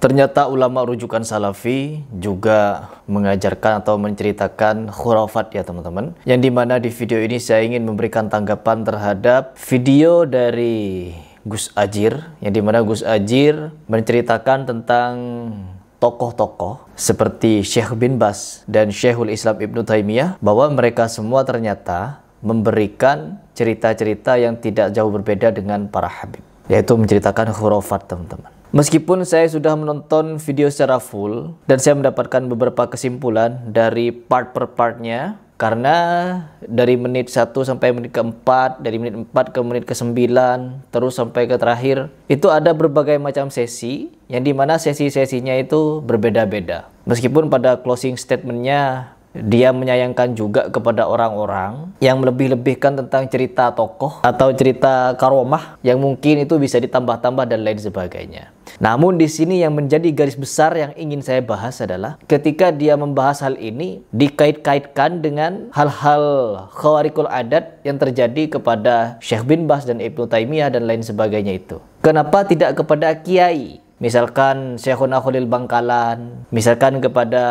Ternyata ulama rujukan Salafi juga mengajarkan atau menceritakan khurafat ya teman-teman. Yang dimana di video ini saya ingin memberikan tanggapan terhadap video dari Gus Adjir. Yang dimana Gus Adjir menceritakan tentang tokoh-tokoh seperti Syekh bin Baz dan Syekhul Islam Ibnu Taimiyah, bahwa mereka semua ternyata memberikan cerita-cerita yang tidak jauh berbeda dengan para habib, yaitu menceritakan khurafat teman-teman. Meskipun saya sudah menonton video secara full dan saya mendapatkan beberapa kesimpulan dari part per partnya, karena dari menit 1 sampai menit ke-4, dari menit 4 ke menit ke-9, terus sampai ke terakhir, itu ada berbagai macam sesi, yang dimana sesi-sesinya itu berbeda-beda. Meskipun pada closing statementnya dia menyayangkan juga kepada orang-orang yang melebih-lebihkan tentang cerita tokoh atau cerita karomah yang mungkin itu bisa ditambah-tambah dan lain sebagainya. Namun di sini yang menjadi garis besar yang ingin saya bahas adalah ketika dia membahas hal ini dikait-kaitkan dengan hal-hal khawarikul adat yang terjadi kepada Syekh bin Baz dan Ibnu Taimiyah dan lain sebagainya itu. Kenapa tidak kepada kiai? Misalkan Syekhuna Khalil Bangkalan, misalkan kepada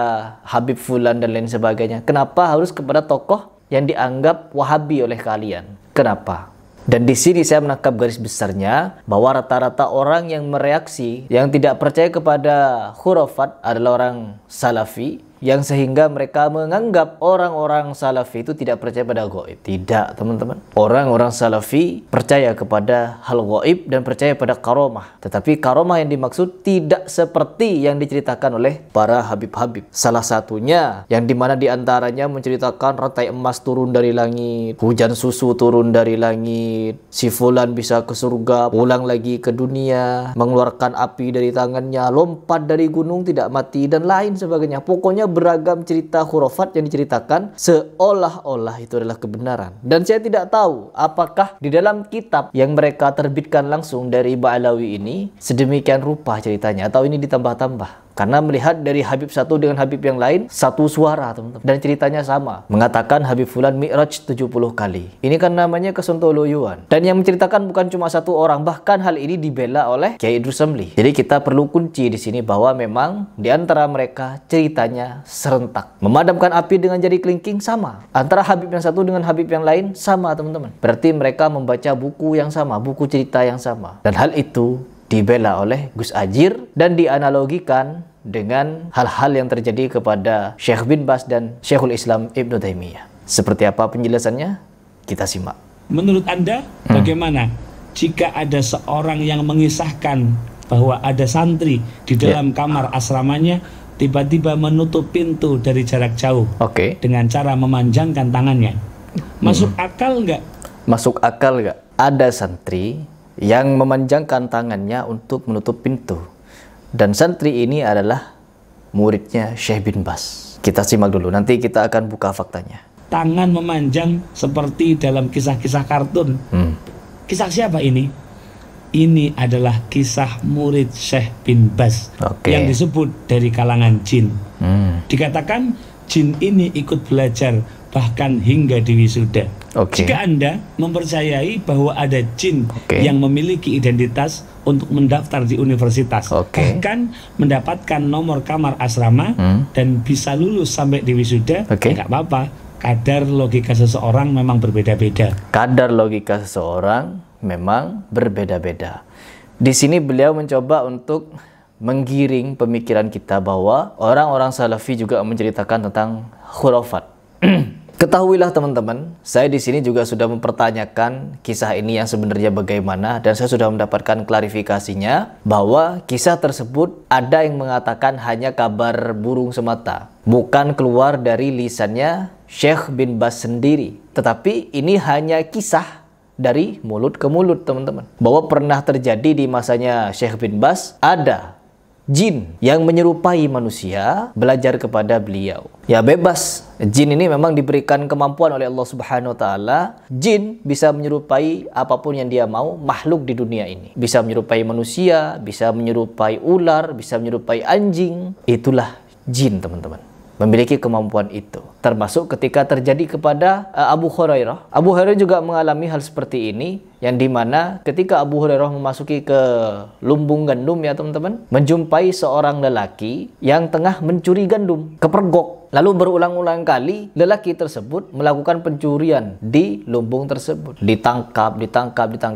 Habib Fulan dan lain sebagainya. Kenapa harus kepada tokoh yang dianggap Wahabi oleh kalian? Kenapa? Dan di sini saya menangkap garis besarnya bahwa rata-rata orang yang mereaksi, yang tidak percaya kepada khurafat adalah orang Salafi, yang sehingga mereka menganggap orang-orang Salafi itu tidak percaya pada gaib. Tidak, teman-teman. Orang-orang Salafi percaya kepada hal gaib dan percaya pada karomah. Tetapi karomah yang dimaksud tidak seperti yang diceritakan oleh para habib-habib. Salah satunya yang dimana diantaranya menceritakan rantai emas turun dari langit, hujan susu turun dari langit, si fulan bisa ke surga, pulang lagi ke dunia, mengeluarkan api dari tangannya, lompat dari gunung tidak mati, dan lain sebagainya. Pokoknya beragam cerita khurafat yang diceritakan seolah-olah itu adalah kebenaran. Dan saya tidak tahu apakah di dalam kitab yang mereka terbitkan langsung dari Ba'alawi ini sedemikian rupa ceritanya, atau ini ditambah-tambah. Karena melihat dari Habib satu dengan Habib yang lain, satu suara teman-teman, dan ceritanya sama. Mengatakan Habib Fulan mi'raj 70 kali. Ini kan namanya kesontoloyuan. Dan yang menceritakan bukan cuma satu orang, bahkan hal ini dibela oleh Kiai Idrus Semli. Jadi kita perlu kunci di sini bahwa memang di antara mereka ceritanya serentak. Memadamkan api dengan jari kelingking sama. Antara Habib yang satu dengan Habib yang lain sama teman-teman. Berarti mereka membaca buku yang sama, buku cerita yang sama. Dan hal itu dibela oleh Gus Adjir dan dianalogikan dengan hal-hal yang terjadi kepada Syekh bin Baz dan Syekhul Islam Ibnu Taimiyah. Seperti apa penjelasannya? Kita simak. Menurut Anda bagaimana jika ada seorang yang mengisahkan bahwa ada santri di dalam kamar asramanya tiba-tiba menutup pintu dari jarak jauh dengan cara memanjangkan tangannya? Masuk akal nggak? Masuk akal nggak? Ada santri yang memanjangkan tangannya untuk menutup pintu, dan santri ini adalah muridnya Syekh bin Baz. Kita simak dulu, nanti kita akan buka faktanya. Tangan memanjang seperti dalam kisah-kisah kartun. Kisah siapa ini? Ini adalah kisah murid Syekh bin Baz yang disebut dari kalangan jin. Dikatakan jin ini ikut belajar bahkan hingga di wisuda. Jika Anda mempercayai bahwa ada jin yang memiliki identitas untuk mendaftar di universitas, bahkan mendapatkan nomor kamar asrama dan bisa lulus sampai di wisuda, ya nggak apa-apa. Kadar logika seseorang memang berbeda-beda. Kadar logika seseorang memang berbeda-beda. Di sini beliau mencoba untuk menggiring pemikiran kita bahwa orang-orang Salafi juga menceritakan tentang khurafat. Ketahuilah teman-teman, saya di sini juga sudah mempertanyakan kisah ini yang sebenarnya bagaimana, dan saya sudah mendapatkan klarifikasinya bahwa kisah tersebut ada yang mengatakan hanya kabar burung semata, bukan keluar dari lisannya Syekh bin Baz sendiri, tetapi ini hanya kisah dari mulut ke mulut teman-teman, bahwa pernah terjadi di masanya Syekh bin Baz ada jin yang menyerupai manusia belajar kepada beliau. Ya bebas, jin ini memang diberikan kemampuan oleh Allah Subhanahu wa taala. Jin bisa menyerupai apapun yang dia mau, makhluk di dunia ini. Bisa menyerupai manusia, bisa menyerupai ular, bisa menyerupai anjing. Itulah jin teman-teman, memiliki kemampuan itu. Termasuk ketika terjadi kepada Abu Hurairah. Abu Hurairah juga mengalami hal seperti ini, yang dimana ketika Abu Hurairah memasuki ke lumbung gandum ya teman-teman, menjumpai seorang lelaki yang tengah mencuri gandum, kepergok. Lalu berulang-ulang kali lelaki tersebut melakukan pencurian di lumbung tersebut. Ditangkap.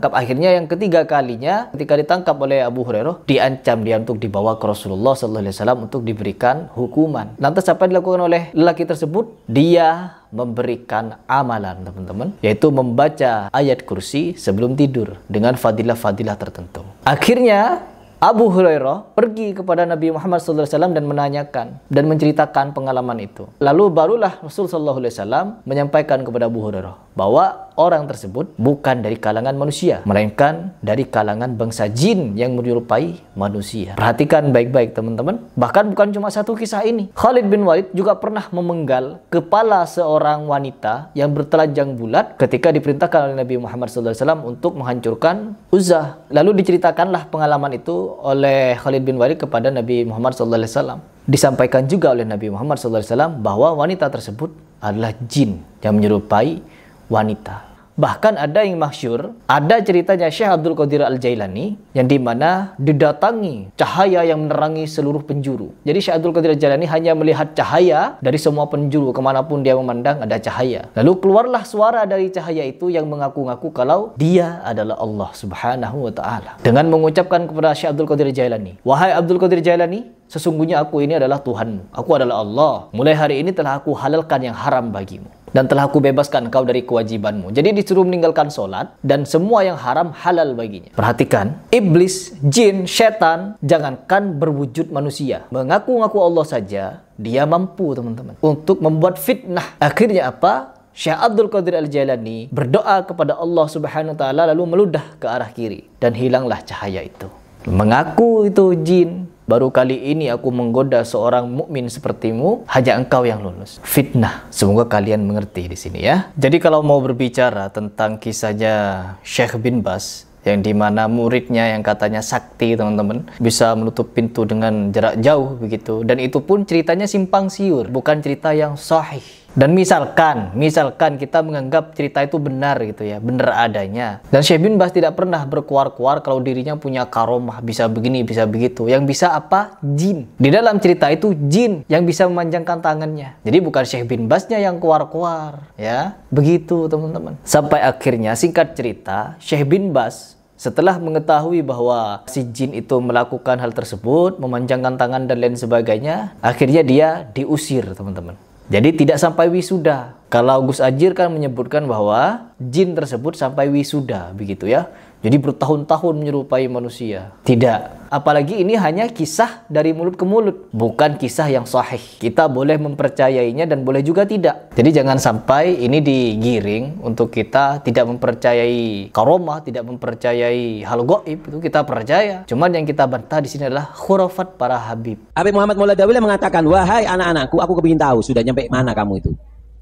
Akhirnya yang ketiga kalinya ketika ditangkap oleh Abu Hurairah, diancam dia untuk dibawa ke Rasulullah SAW untuk diberikan hukuman. Lantas apa yang dilakukan oleh lelaki tersebut? Dia memberikan amalan teman-teman, yaitu membaca ayat kursi sebelum tidur dengan fadilah-fadilah tertentu. Akhirnya Abu Hurairah pergi kepada Nabi Muhammad SAW dan menanyakan dan menceritakan pengalaman itu. Lalu barulah Rasulullah SAW menyampaikan kepada Abu Hurairah bahwa orang tersebut bukan dari kalangan manusia, melainkan dari kalangan bangsa jin yang menyerupai manusia. Perhatikan baik-baik teman-teman. Bahkan bukan cuma satu kisah ini. Khalid bin Walid juga pernah memenggal kepala seorang wanita yang bertelanjang bulat ketika diperintahkan oleh Nabi Muhammad SAW untuk menghancurkan Uzzah. Lalu diceritakanlah pengalaman itu oleh Khalid bin Walid kepada Nabi Muhammad SAW. Disampaikan juga oleh Nabi Muhammad SAW bahwa wanita tersebut adalah jin yang menyerupai wanita. Bahkan ada yang masyhur, ada ceritanya Syekh Abdul Qadir Al-Jailani yang dimana didatangi cahaya yang menerangi seluruh penjuru. Jadi Syekh Abdul Qadir Al-Jailani hanya melihat cahaya dari semua penjuru, kemanapun dia memandang ada cahaya. Lalu keluarlah suara dari cahaya itu yang mengaku-ngaku kalau dia adalah Allah Subhanahu wa Ta'ala, dengan mengucapkan kepada Syekh Abdul Qadir Al-Jailani, "Wahai Abdul Qadir Jailani, sesungguhnya aku ini adalah Tuhanmu. Aku adalah Allah. Mulai hari ini telah aku halalkan yang haram bagimu, dan telah aku bebaskan engkau dari kewajibanmu." Jadi disuruh meninggalkan sholat dan semua yang haram halal baginya. Perhatikan, iblis, jin, setan, jangankan berwujud manusia, mengaku-ngaku Allah saja, dia mampu teman-teman untuk membuat fitnah. Akhirnya apa? Syekh Abdul Qadir Al-Jailani berdoa kepada Allah Subhanahu wa Ta'ala, lalu meludah ke arah kiri dan hilanglah cahaya itu. Mengaku itu jin, "Baru kali ini aku menggoda seorang mukmin sepertimu, hanya engkau yang lulus." Fitnah. Semoga kalian mengerti di sini ya. Jadi kalau mau berbicara tentang kisahnya Syekh bin Baz, yang dimana muridnya yang katanya sakti teman-teman, bisa menutup pintu dengan jarak jauh begitu, dan itu pun ceritanya simpang siur, bukan cerita yang sahih. Dan misalkan kita menganggap cerita itu benar gitu ya, benar adanya, dan Syekh bin Baz tidak pernah berkuar-kuar kalau dirinya punya karomah, bisa begini, bisa begitu. Yang bisa apa? Jin. Di dalam cerita itu jin yang bisa memanjangkan tangannya. Jadi bukan Syekh bin Baznya yang kuar-kuar ya. Begitu teman-teman. Sampai akhirnya singkat cerita, Syekh bin Baz setelah mengetahui bahwa si jin itu melakukan hal tersebut, memanjangkan tangan dan lain sebagainya, akhirnya dia diusir teman-teman. Jadi tidak sampai wisuda. Kalau Gus Ajir kan menyebutkan bahwa jin tersebut sampai wisuda begitu ya. Jadi bertahun-tahun menyerupai manusia. Tidak. Apalagi ini hanya kisah dari mulut ke mulut, bukan kisah yang sahih. Kita boleh mempercayainya dan boleh juga tidak. Jadi jangan sampai ini digiring untuk kita tidak mempercayai karomah, tidak mempercayai hal gaib. Itu kita percaya. Cuman yang kita bantah di sini adalah khurafat para habib. Habib Muhammad Maulana Dawila mengatakan, "Wahai anak-anakku, aku kepingin tahu sudah nyampe mana kamu itu.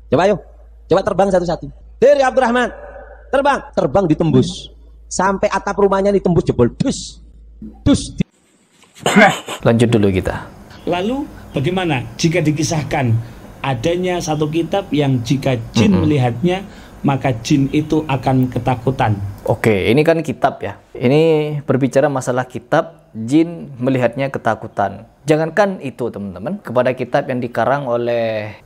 Coba ayo, coba terbang satu-satu. Dari Abdurrahman, terbang ditembus. Sampai atap rumahnya ditembus jebol. Dus. Lanjut dulu kita. Lalu bagaimana jika dikisahkan adanya satu kitab yang jika jin melihatnya, maka jin itu akan ketakutan? Oke, ini kan kitab ya. Ini berbicara masalah kitab, jin melihatnya ketakutan. Jangankan itu teman-teman, kepada kitab yang dikarang oleh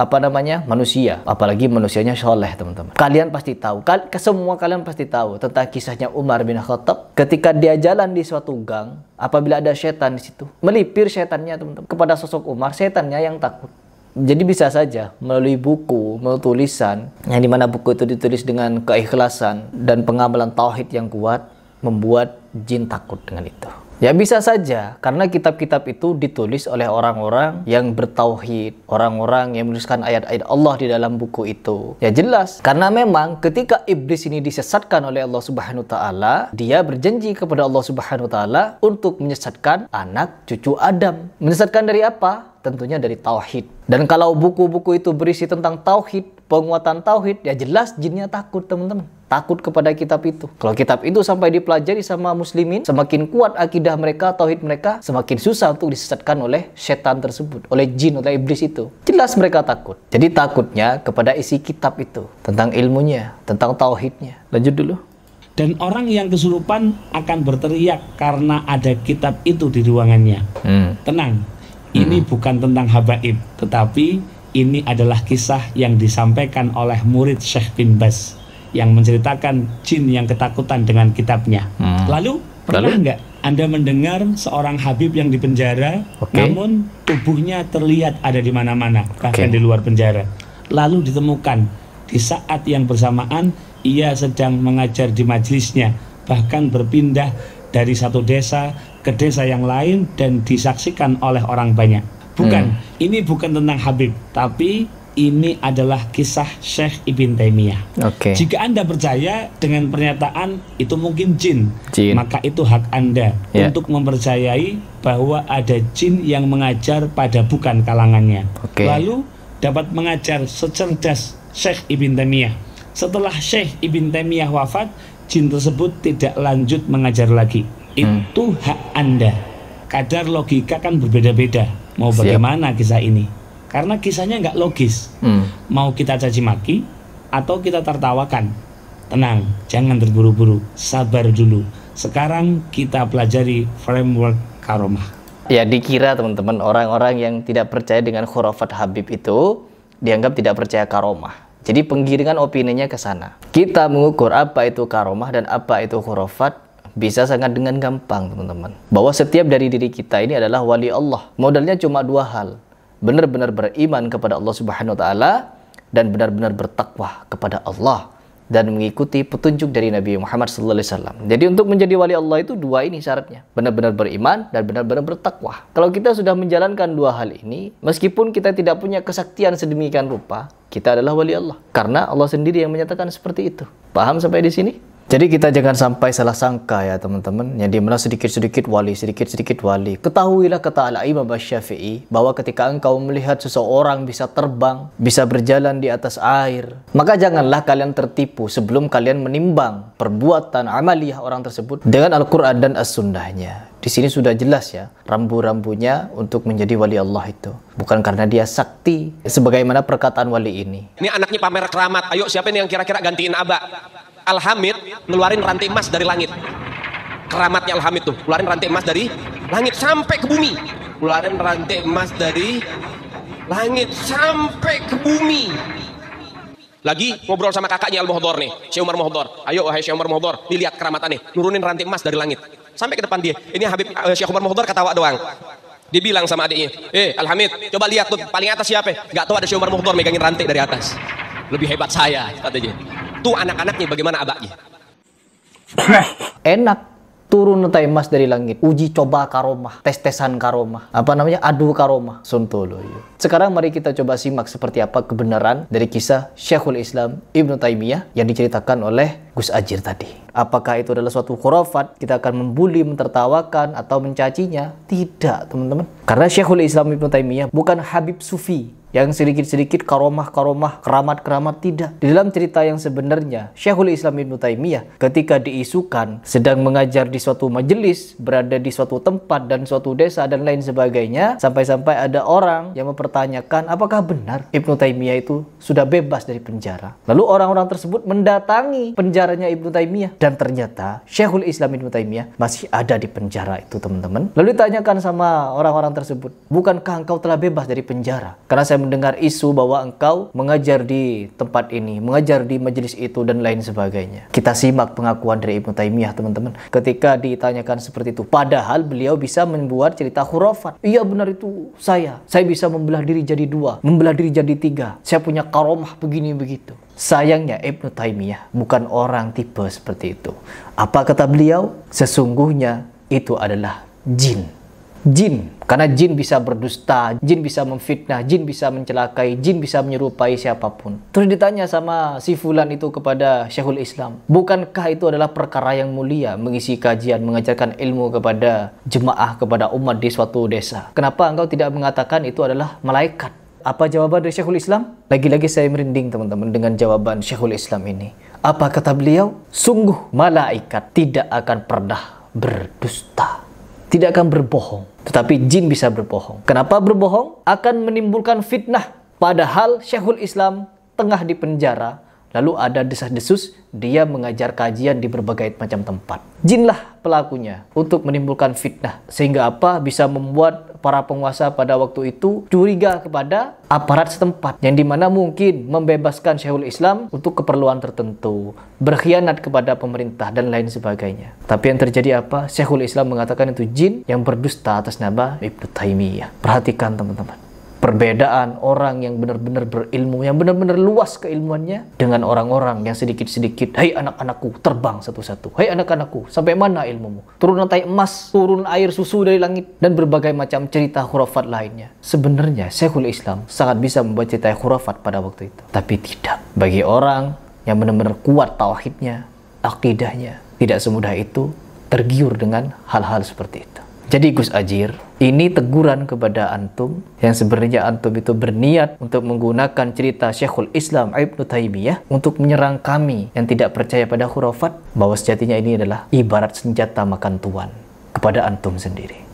manusia, apalagi manusianya soleh teman-teman. Kalian pasti tahu, semua kalian pasti tahu tentang kisahnya Umar bin Khattab ketika dia jalan di suatu gang, apabila ada setan di situ, melipir setannya teman-teman kepada sosok Umar, setannya yang takut. Jadi bisa saja melalui buku, melalui tulisan, yang dimana buku itu ditulis dengan keikhlasan dan pengamalan tauhid yang kuat, membuat jin takut dengan itu. Ya bisa saja, karena kitab-kitab itu ditulis oleh orang-orang yang bertauhid, orang-orang yang menuliskan ayat-ayat Allah di dalam buku itu. Ya jelas, karena memang ketika iblis ini disesatkan oleh Allah Subhanahu wa Ta'ala, dia berjanji kepada Allah Subhanahu wa Ta'ala untuk menyesatkan anak cucu Adam. Menyesatkan dari apa? Tentunya dari tauhid. Dan kalau buku-buku itu berisi tentang tauhid, penguatan tauhid, ya jelas jinnya takut teman-teman. Takut kepada kitab itu. Kalau kitab itu sampai dipelajari sama muslimin, semakin kuat akidah mereka, tauhid mereka, semakin susah untuk disesatkan oleh setan tersebut, oleh jin, oleh iblis itu. Jelas mereka takut. Jadi takutnya kepada isi kitab itu, tentang ilmunya, tentang tauhidnya. Lanjut dulu. Dan orang yang kesurupan akan berteriak karena ada kitab itu di ruangannya. Tenang, ini bukan tentang habaib, tetapi ini adalah kisah yang disampaikan oleh murid Syekh bin Baz yang menceritakan jin yang ketakutan dengan kitabnya. Lalu pernah nggak Anda mendengar seorang habib yang dipenjara, namun tubuhnya terlihat ada di mana-mana, bahkan di luar penjara. Lalu ditemukan di saat yang bersamaan ia sedang mengajar di majelisnya, bahkan berpindah dari satu desa ke desa yang lain dan disaksikan oleh orang banyak. Bukan, ini bukan tentang Habib, tapi ini adalah kisah Syekh Ibn Taimiyah. Jika Anda percaya dengan pernyataan itu mungkin jin, maka itu hak Anda untuk mempercayai bahwa ada jin yang mengajar pada bukan kalangannya. Lalu dapat mengajar secerdas Syekh Ibn Taimiyah. Setelah Syekh Ibn Taimiyah wafat, jin tersebut tidak lanjut mengajar lagi. Itu hak Anda. Kadar logika kan berbeda-beda. Mau bagaimana kisah ini? Karena kisahnya nggak logis. Mau kita caci maki atau kita tertawakan? Tenang, jangan terburu-buru. Sabar dulu. Sekarang kita pelajari framework karomah. Ya, dikira teman-teman orang-orang yang tidak percaya dengan khurafat Habib itu dianggap tidak percaya karomah. Jadi penggiringan opininya ke sana. Kita mengukur apa itu karomah dan apa itu khurafat bisa sangat dengan gampang, teman-teman. Bahwa setiap dari diri kita ini adalah wali Allah. Modalnya cuma dua hal. Benar-benar beriman kepada Allah Subhanahu wa taala dan benar-benar bertakwa kepada Allah dan mengikuti petunjuk dari Nabi Muhammad SAW. Jadi untuk menjadi wali Allah itu dua ini syaratnya. Benar-benar beriman dan benar-benar bertakwa. Kalau kita sudah menjalankan dua hal ini, meskipun kita tidak punya kesaktian sedemikian rupa, kita adalah wali Allah. Karena Allah sendiri yang menyatakan seperti itu. Paham sampai di sini? Jadi kita jangan sampai salah sangka ya teman-teman, yang dimana sedikit-sedikit wali, sedikit-sedikit wali. Ketahuilah kata Al-Imam Asy-Syafi'i bahwa ketika engkau melihat seseorang bisa terbang, bisa berjalan di atas air, maka janganlah kalian tertipu sebelum kalian menimbang perbuatan amaliyah orang tersebut dengan Al-Quran dan As-Sunnahnya. Di sini sudah jelas ya, rambu-rambunya untuk menjadi wali Allah itu bukan karena dia sakti, sebagaimana perkataan wali ini. Ini anaknya pamer keramat. Ayo siapa ini yang kira-kira gantiin Abah? Al-Hamid ngeluarin rantai emas dari langit. Keramatnya Al-Hamid tuh, ngeluarin rantai emas dari langit sampai ke bumi. Ngeluarin rantai emas dari langit sampai ke bumi. Lagi ngobrol sama kakaknya Al-Muhdhar nih, Syekh Umar Muhdhar. Ayo wahai Syekh Umar Muhdhar, dilihat keramatannya, nurunin rantai emas dari langit. Sampai ke depan dia. Ini Habib Syekh Umar Muhdhar ketawa doang. Dia bilang sama adiknya, Al-Hamid, coba lihat tuh paling atas siapa? Gak tahu ada Syekh Umar Muhdhar megangin rantai dari atas. Lebih hebat saya, katanya. Tuh anak-anaknya bagaimana abaknya? Enak. Turun rantai emas dari langit, uji coba karomah, tes-tesan karomah, adu karomah, sontolo. Sekarang mari kita coba simak seperti apa kebenaran dari kisah Syekhul Islam Ibn Taimiyah yang diceritakan oleh Gus Ajir tadi. Apakah itu adalah suatu khurafat? Kita akan membuli, mentertawakan atau mencacinya? Tidak, teman-teman. Karena Syekhul Islam Ibn Taimiyah bukan Habib Sufi yang sedikit-sedikit karomah-karomah, keramat-keramat, tidak. Di dalam cerita yang sebenarnya, Syekhul Islam Ibn Taimiyah ketika diisukan sedang mengajar di suatu majelis, berada di suatu tempat dan suatu desa dan lain sebagainya, sampai-sampai ada orang yang mempertanyakan apakah benar Ibn Taimiyah itu sudah bebas dari penjara. Lalu orang-orang tersebut mendatangi penjaranya Ibn Taimiyah dan ternyata Syekhul Islam Ibn Taimiyah masih ada di penjara itu, teman-teman. Lalu ditanyakan sama orang-orang tersebut, bukankah engkau telah bebas dari penjara? Karena saya mendengar isu bahwa engkau mengajar di tempat ini, mengajar di majelis itu dan lain sebagainya. Kita simak pengakuan dari Ibn Taimiyah, teman-teman. Ketika ditanyakan seperti itu, padahal beliau bisa membuat cerita khurafat. Iya benar itu saya bisa membelah diri jadi dua, membelah diri jadi tiga. Saya punya karomah begini begitu. Sayangnya Ibn Taimiyah bukan orang tipe seperti itu. Apa kata beliau? Sesungguhnya itu adalah jin. Jin, karena jin bisa berdusta, jin bisa memfitnah, jin bisa mencelakai, jin bisa menyerupai siapapun. Terus ditanya sama si fulan itu kepada Syekhul Islam, bukankah itu adalah perkara yang mulia, mengisi kajian, mengajarkan ilmu kepada jemaah, kepada umat di suatu desa? Kenapa engkau tidak mengatakan itu adalah malaikat? Apa jawaban dari Syekhul Islam? Lagi-lagi saya merinding, teman-teman, dengan jawaban Syekhul Islam ini. Apa kata beliau? Sungguh malaikat tidak akan pernah berdusta, tidak akan berbohong, tetapi jin bisa berbohong. Kenapa berbohong? Akan menimbulkan fitnah. Padahal Syekhul Islam tengah di penjara, Lalu ada desas-desus, dia mengajar kajian di berbagai macam tempat. Jinlah pelakunya untuk menimbulkan fitnah. Sehingga apa? Bisa membuat para penguasa pada waktu itu curiga kepada aparat setempat. Yang dimana mungkin membebaskan Syekhul Islam untuk keperluan tertentu. Berkhianat kepada pemerintah dan lain sebagainya. Tapi yang terjadi apa? Syekhul Islam mengatakan itu jin yang berdusta atas nama Ibnu Taimiyah. Perhatikan teman-teman. Perbedaan orang yang benar-benar berilmu, yang benar-benar luas keilmuannya, dengan orang-orang yang sedikit-sedikit, hai anak-anakku, terbang satu-satu. Hai anak-anakku, sampai mana ilmumu? Turun lantai emas, turun air susu dari langit, dan berbagai macam cerita khurafat lainnya. Sebenarnya Syekhul Islam sangat bisa membuat cerita khurafat pada waktu itu. Tapi tidak. Bagi orang yang benar-benar kuat tauhidnya, akidahnya, tidak semudah itu tergiur dengan hal-hal seperti itu. Jadi Gus Ajir, ini teguran kepada antum yang sebenarnya antum itu berniat untuk menggunakan cerita Syekhul Islam Ibnu Taimiyah untuk menyerang kami yang tidak percaya pada khurafat, bahwa sejatinya ini adalah ibarat senjata makan tuan kepada antum sendiri.